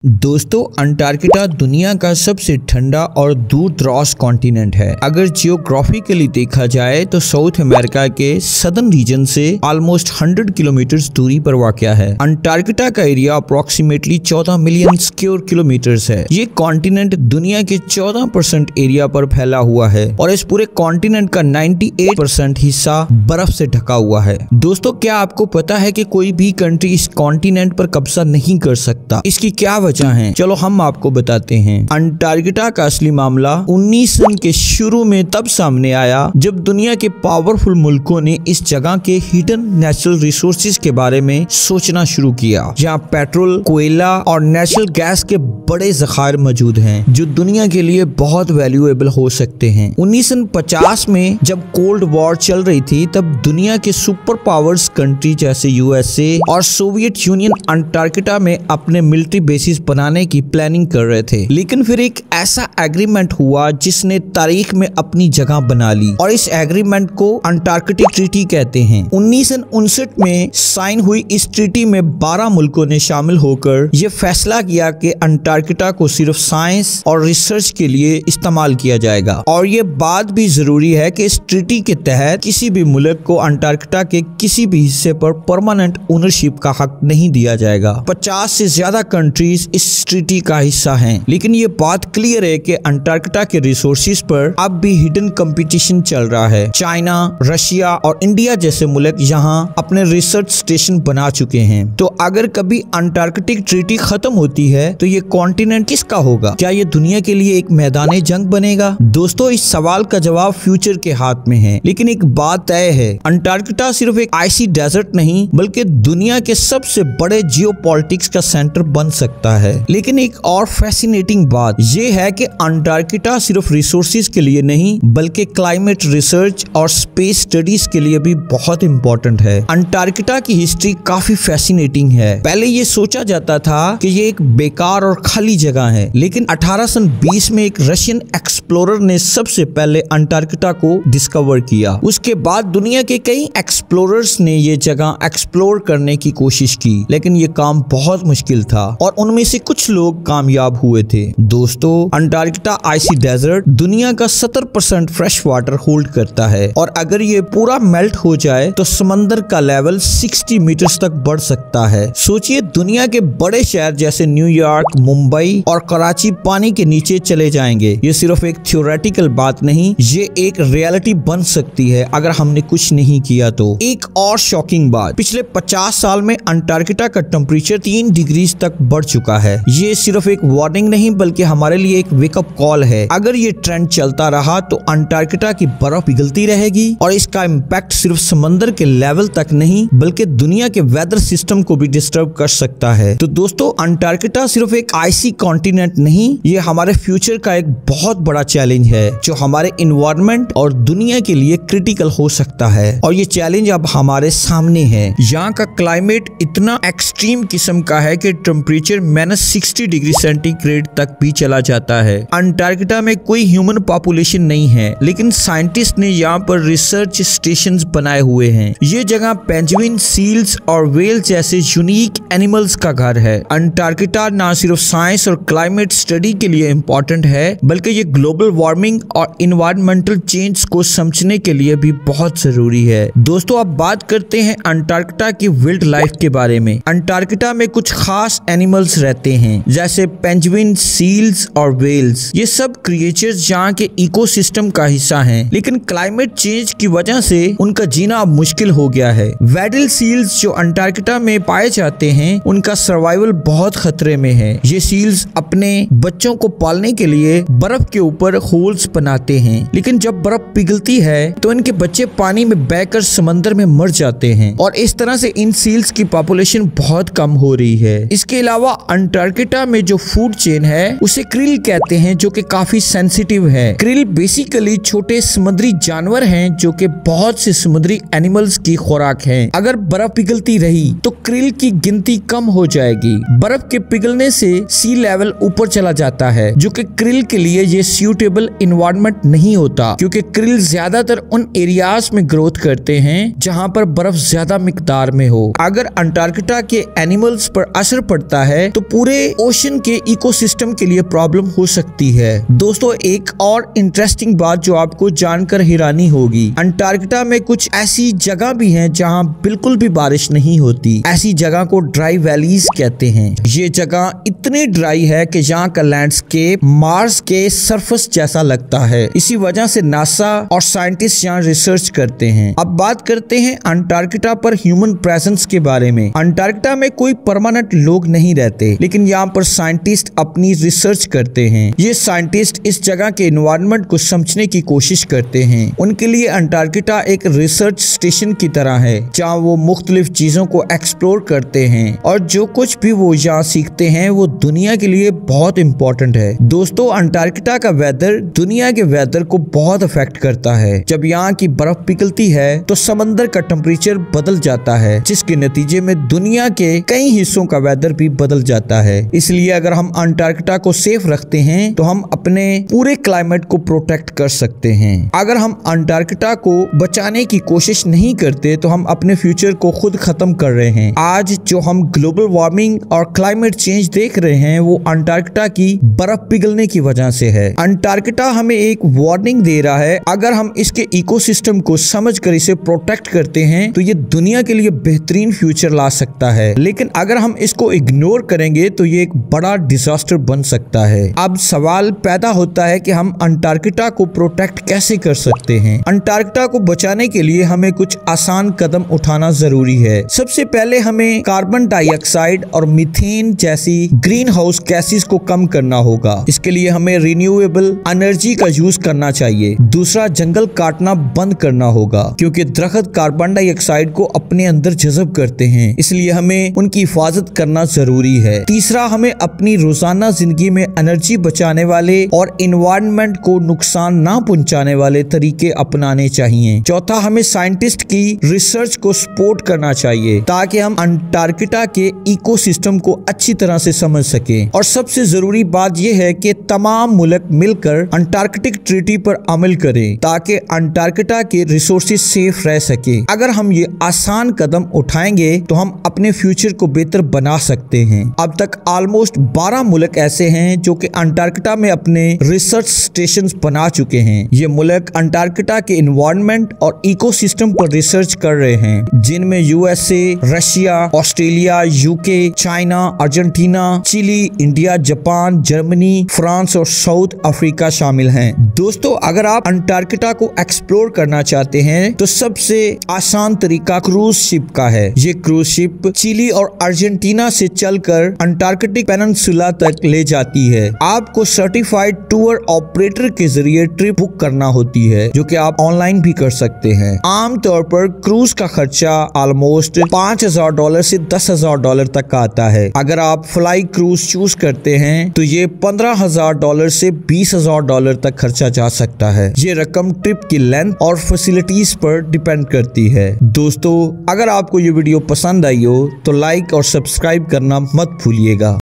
दोस्तों, अंटार्कटिका दुनिया का सबसे ठंडा और दूर दराज कॉन्टिनेंट है। अगर जियोग्राफिकली देखा जाए तो साउथ अमेरिका के सदर्न रीजन से ऑलमोस्ट 100 किलोमीटर दूरी पर वाक़या है। अंटार्कटिका का area approximately 14 million square kilometres है। ये कॉन्टिनेंट दुनिया के 14% एरिया पर फैला हुआ है और इस पूरे कॉन्टिनेंट का 98% हिस्सा बर्फ से ढका हुआ है। दोस्तों, क्या आपको पता है कि कोई भी कंट्री इस कॉन्टिनेंट पर कब्जा नहीं कर सकता? इसकी क्या वजह है? चलो हम आपको बताते हैं। अंटार्कटिका का असली मामला 1900 के शुरू में तब सामने आया जब दुनिया के पावरफुल मुल्कों ने इस जगह के हिडन नेचुरल रिसोर्सेज के बारे में सोचना शुरू किया, जहाँ पेट्रोल, कोयला और नेचुरल गैस के बड़े ज़खायर मौजूद हैं जो दुनिया के लिए बहुत वैल्यूएबल हो सकते हैं। 1950 में जब कोल्ड वॉर चल रही थी तब दुनिया के सुपर पावर्स कंट्री जैसे यूएसए और सोवियत यूनियन अंटार्कटिका में अपने मिलिट्री बेसिस बनाने की प्लानिंग कर रहे थे। लेकिन फिर एक ऐसा एग्रीमेंट हुआ जिसने तारीख में अपनी जगह बना ली और इस एग्रीमेंट को अंटार्कटिक ट्रीटी कहते हैं। 1959 में साइन हुई इस ट्रीटी में 12 मुल्कों ने शामिल होकर ये फैसला किया कि अंटार्कटिका को सिर्फ साइंस और रिसर्च के लिए इस्तेमाल किया जाएगा। और ये बात भी जरूरी है कि इस ट्रीटी के तहत किसी भी मुल्क को अंटार्कटिका के किसी भी हिस्से पर परमानेंट ओनरशिप का हक नहीं दिया जाएगा। 50 से ज्यादा कंट्रीज इस ट्रीटी का हिस्सा हैं, लेकिन ये बात क्लियर है कि अंटार्कटिका के रिसोर्सेज पर अब भी हिडन कंपटीशन चल रहा है। चाइना, रशिया और इंडिया जैसे मुल्क यहाँ अपने रिसर्च स्टेशन बना चुके हैं। तो अगर कभी अंटार्कटिक ट्रीटी खत्म होती है तो ये कॉन्टिनेंट किसका होगा? क्या ये दुनिया के लिए एक मैदान जंग बनेगा? दोस्तों, इस सवाल का जवाब फ्यूचर के हाथ में है, लेकिन एक बात तय है, अंटार्कटिका सिर्फ एक आइसी डेजर्ट नहीं बल्कि दुनिया के सबसे बड़े जियोपॉलिटिक्स का सेंटर बन सकता है। लेकिन एक और फैसिनेटिंग बात यह है कि अंटार्कटिका सिर्फ रिसोर्सेज के लिए नहीं बल्कि क्लाइमेट रिसर्च और स्पेस स्टडीज के लिए भी बहुत इंपॉर्टेंट है। अंटार्कटिका की हिस्ट्री काफी फैसिनेटिंग है। पहले ये सोचा जाता था कि ये एक बेकार और खाली जगह है, लेकिन 1820 में एक रशियन एक्सप्लोरर ने सबसे पहले अंटार्कटिका को डिस्कवर किया। उसके बाद दुनिया के कई एक्सप्लोरर्स ने ये जगह एक्सप्लोर करने की कोशिश की, लेकिन ये काम बहुत मुश्किल था और उनमें से कुछ लोग कामयाब हुए थे। दोस्तों, अंटार्कटिका आइसी डेजर्ट दुनिया का 70% फ्रेश वाटर होल्ड करता है और अगर ये पूरा मेल्ट हो जाए तो समंदर का लेवल 60 मीटर्स तक बढ़ सकता है। सोचिए, दुनिया के बड़े शहर जैसे न्यूयॉर्क, मुंबई और कराची पानी के नीचे चले जाएंगे। ये सिर्फ एक थ्योरेटिकल बात नहीं, ये एक रियलिटी बन सकती है अगर हमने कुछ नहीं किया तो। एक और शॉकिंग बात, पिछले 50 साल में अंटार्कटिका का टेम्परेचर 3 डिग्री तक बढ़ चुका है। ये सिर्फ एक वार्निंग नहीं बल्कि हमारे लिए एक वेकअप कॉल है। अगर ये ट्रेंड चलता रहा तो अंटार्कटिका की बर्फ पिघलती रहेगी और इसका इम्पैक्ट सिर्फ समंदर के लेवल तक नहीं बल्कि दुनिया के वेदर सिस्टम को भी डिस्टर्ब कर सकता है। तो दोस्तों, अंटार्कटिका सिर्फ एक आइसी कॉन्टिनेंट नहीं, ये हमारे फ्यूचर का एक बहुत बड़ा चैलेंज है जो हमारे इन्वायरमेंट और दुनिया के लिए क्रिटिकल हो सकता है। और ये चैलेंज अब हमारे सामने है। यहाँ का क्लाइमेट इतना एक्सट्रीम किस्म का है कि टेम्परेचर -60 डिग्री सेंटीग्रेड तक भी चला जाता है। अंटार्कटिका में कोई ह्यूमन पॉपुलेशन नहीं है, लेकिन साइंटिस्ट ने यहाँ पर रिसर्च स्टेशंस बनाए हुए हैं। ये जगह पेंगुइन, सील्स और व्हेल जैसे यूनिक एनिमल्स का घर है। अंटार्कटिका न सिर्फ साइंस और क्लाइमेट स्टडी के लिए इम्पोर्टेंट है बल्कि ये ग्लोबल वार्मिंग और इन्वायरमेंटल चेंज को समझने के लिए भी बहुत जरूरी है। दोस्तों, अब बात करते हैं अंटार्कटिका की वाइल्ड लाइफ के बारे में। अंटार्कटिका में कुछ खास एनिमल्स रहते हैं जैसे पेंगुइन, सील्स और व्हेल्स। ये सब क्रिएचर्स यहाँ के इकोसिस्टम का हिस्सा हैं, लेकिन क्लाइमेट चेंज की वजह से उनका जीना अब मुश्किल हो गया है। वेडल सील्स जो अंटार्कटिका में पाए जाते हैं उनका सर्वाइवल बहुत खतरे में है। ये सील्स अपने बच्चों को पालने के लिए बर्फ के ऊपर होल्स बनाते हैं, लेकिन जब बर्फ पिघलती है तो इनके बच्चे पानी में बहकर समंदर में मर जाते हैं और इस तरह से इन सील्स की पॉपुलेशन बहुत कम हो रही है। इसके अलावा अंटार्कटिका में जो फूड चेन है उसे क्रिल कहते हैं जो कि काफी सेंसिटिव है। क्रिल बेसिकली छोटे समुद्री जानवर हैं जो कि बहुत से समुद्री एनिमल्स की खुराक हैं। अगर बर्फ पिघलती रही तो क्रिल की गिनती कम हो जाएगी। बर्फ के पिघलने से सी लेवल ऊपर चला जाता है जो कि क्रिल के लिए ये सूटेबल इन्वायरमेंट नहीं होता, क्योंकि क्रिल ज्यादातर उन एरियाज में ग्रोथ करते हैं जहां पर बर्फ ज्यादा मिकदार में हो। अगर अंटार्कटिका के एनिमल्स पर असर पड़ता है तो पूरे ओशन के इकोसिस्टम के लिए प्रॉब्लम हो सकती है। दोस्तों, एक और इंटरेस्टिंग बात जो आपको जानकर हैरानी होगी, अंटार्कटिका में कुछ ऐसी जगह भी हैं जहां बिल्कुल भी बारिश नहीं होती। ऐसी जगह को ड्राई वैलीज कहते हैं। ये जगह इतनी ड्राई है कि यहाँ का लैंडस्केप मार्स के सरफेस जैसा लगता है। इसी वजह से नासा और साइंटिस्ट यहाँ रिसर्च करते हैं। अब बात करते हैं अंटार्कटिका पर ह्यूमन प्रेजेंस के बारे में। अंटार्कटिका में कोई परमानेंट लोग नहीं रहते, लेकिन यहाँ पर साइंटिस्ट अपनी रिसर्च करते हैं। ये साइंटिस्ट इस जगह के एनवायरनमेंट को समझने की कोशिश करते हैं। उनके लिए अंटार्कटिका एक रिसर्च स्टेशन की तरह है, जहाँ वो मुख्तलिफ चीजों को एक्सप्लोर करते हैं और जो कुछ भी वो यहाँ सीखते हैं वो दुनिया के लिए बहुत इंपॉर्टेंट है। दोस्तों, अंटार्कटिका का वेदर दुनिया के वेदर को बहुत अफेक्ट करता है। जब यहाँ की बर्फ पिघलती है तो समंदर का टेम्परेचर बदल जाता है, जिसके नतीजे में दुनिया के कई हिस्सों का वेदर भी बदल जाता है। इसलिए अगर हम अंटार्कटिका को सेफ रखते हैं तो हम अपने पूरे क्लाइमेट को प्रोटेक्ट कर सकते हैं। अगर हम अंटार्कटिका को बचाने की कोशिश नहीं करते तो हम अपने फ्यूचर को खुद खत्म कर रहे हैं। आज जो हम ग्लोबल वार्मिंग और क्लाइमेट चेंज देख रहे हैं वो अंटार्कटिका की बर्फ पिघलने की वजह से है। अंटार्कटिका हमें एक वार्निंग दे रहा है। अगर हम इसके इकोसिस्टम को समझकर इसे प्रोटेक्ट करते हैं तो ये दुनिया के लिए बेहतरीन फ्यूचर ला सकता है, लेकिन अगर हम इसको इग्नोर करेंगे तो ये एक बड़ा डिजास्टर बन सकता है। अब सवाल पैदा होता है कि हम अंटार्कटिका को प्रोटेक्ट कैसे कर सकते हैं। अंटार्कटिका को बचाने के लिए हमें कुछ आसान कदम उठाना जरूरी है। सबसे पहले हमें कार्बन डाइऑक्साइड और मीथेन जैसी ग्रीन हाउस गैसेस को कम करना होगा। इसके लिए हमें रिन्यूएबल एनर्जी का यूज करना चाहिए। दूसरा, जंगल काटना बंद करना होगा, क्योंकि दरख्त कार्बन डाइऑक्साइड को अपने अंदर जज़ब करते हैं, इसलिए हमें उनकी हिफाजत करना जरूरी है। तीसरा, हमें अपनी रोजाना जिंदगी में एनर्जी बचाने वाले और एनवायरनमेंट को नुकसान ना पहुंचाने वाले तरीके अपनाने चाहिए। चौथा, हमें साइंटिस्ट की रिसर्च को सपोर्ट करना चाहिए ताकि हम अंटार्कटिका के इकोसिस्टम को अच्छी तरह से समझ सकें। और सबसे जरूरी बात यह है कि तमाम मुल्क मिलकर अंटार्कटिक ट्रीटी पर अमल करें ताकि अंटार्कटिका के रिसोर्सेज सेफ रह सके। अगर हम ये आसान कदम उठाएंगे तो हम अपने फ्यूचर को बेहतर बना सकते हैं। अब तक ऑलमोस्ट 12 मुल्क ऐसे हैं जो कि अंटार्कटिका में अपने रिसर्च स्टेशन बना चुके हैं। ये मुल्क अंटार्कटिका के एनवायरनमेंट और इकोसिस्टम पर रिसर्च कर रहे हैं, जिनमें USA, Russia, Australia, UK, China, Argentina, Chile, India, Japan, Germany, France और साउथ अफ्रीका शामिल हैं। दोस्तों, अगर आप अंटार्कटिका को एक्सप्लोर करना चाहते हैं तो सबसे आसान तरीका क्रूज शिप का है। ये क्रूज शिप चिली और अर्जेंटीना से चलकर अंटार्कटिक पेनिनसुला तक ले जाती है। आपको सर्टिफाइड टूर ऑपरेटर के जरिए ट्रिप बुक करना होती है, जो कि आप ऑनलाइन भी कर सकते हैं। आमतौर पर क्रूज का खर्चा ऑलमोस्ट $5,000 से $10,000 तक का आता है। अगर आप फ्लाई क्रूज चूज करते हैं तो ये $15,000 से $20,000 तक खर्चा जा सकता है। ये रकम ट्रिप की लेंथ और फैसिलिटीज पर डिपेंड करती है। दोस्तों, अगर आपको ये वीडियो पसंद आई हो तो लाइक और सब्सक्राइब करना मत भूलिएगा।